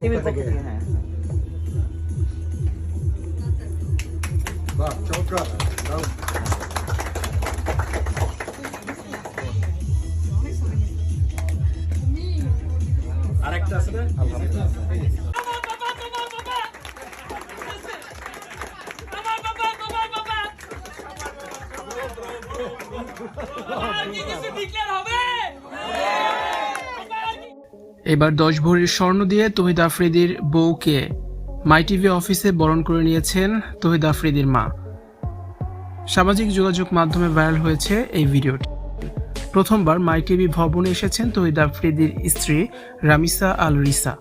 টিভির পক্ষ থেকে, হ্যাঁ। বাহ, চমৎকার। দাও। আরেকটা আছে না? এবার 10 ভরির স্বর্ণ দিয়ে তহিদ আফ্রিদির বউকে মাই টিভি অফিসে বরণ করে নিয়েছেন তহিদ আফ্রিদির মা। সামাজিক যোগাযোগ মাধ্যমে ভাইরাল হয়েছে এই ভিডিওটি। প্রথমবার মাই টিভি ভবনে এসেছেন তহিদ আফ্রিদির স্ত্রী রামিসা আল রিসা।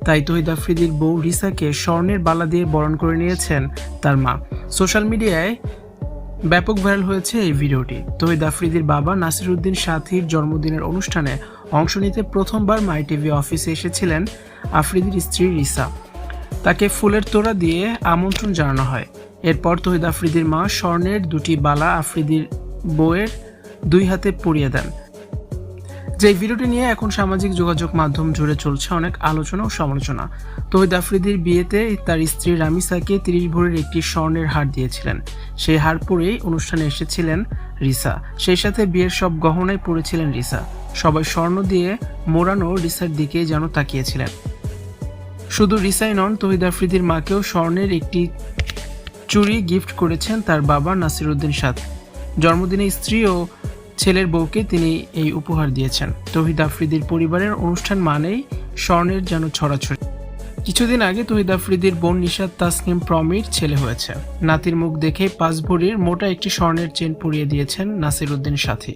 তাই তহিদ আফ্রিদির বউ রিসাকে স্বর্ণের বালা দিয়ে বরণ করে নিয়েছেন তার মা। সোশ্যাল মিডিয়ায় ব্যাপক ভাইরাল হয়েছে এই ভিডিওটি। তহিদ আফ্রিদির বাবা নাসিরউদ্দিন সাথীর জন্মদিনের অনুষ্ঠানে অংশ নিতে প্রথমবার মাই টিভি অফিসে এসেছিলেন আফ্রিদির স্ত্রী রিসা। তাকে ফুলের তোড়া দিয়ে আমন্ত্রণ জানানো হয়। এরপর তহিদ আফ্রিদির মা স্বর্ণের দুটি বালা আফ্রিদির বউয়ের দুই হাতে পরিয়ে দেন। যে ভিডিওটি নিয়ে এখন সামাজিক যোগাযোগ মাধ্যম জুড়ে চলছে অনেক আলোচনা ও সমালোচনা। তহিদ আফ্রিদির বিয়েতে তার স্ত্রী রামিসাকে 30 ভরির একটি স্বর্ণের হার দিয়েছিলেন। সেই হার পরেই অনুষ্ঠানে এসেছিলেন রিসা। সেই সাথে বিয়ের সব গহনায় পরেছিলেন রিসা। সবাই স্বর্ণ দিয়ে মোড়ানো রিসার দিকে যেন তাকিয়েছিলেন। শুধু রিসাই নন, তহিদ আফ্রিদির মাকেও স্বর্ণের একটি চুড়ি গিফট করেছেন তার বাবা নাসিরউদ্দিন সাথী। জন্মদিনে স্ত্রী ও ছেলের বউকে তিনি এই উপহার দিয়েছেন। তহিদ আফ্রিদির পরিবারের অনুষ্ঠান মানেই স্বর্ণের যেন ছড়াছড়ি। কিছুদিন আগে তহিদ আফ্রিদির বোন নিশাত তাসনিম প্রমির ছেলে হয়েছে। নাতির মুখ দেখে 5 ভরির মোটা একটি স্বর্ণের চেন পরিয়ে দিয়েছেন নাসিরউদ্দিন সাথী।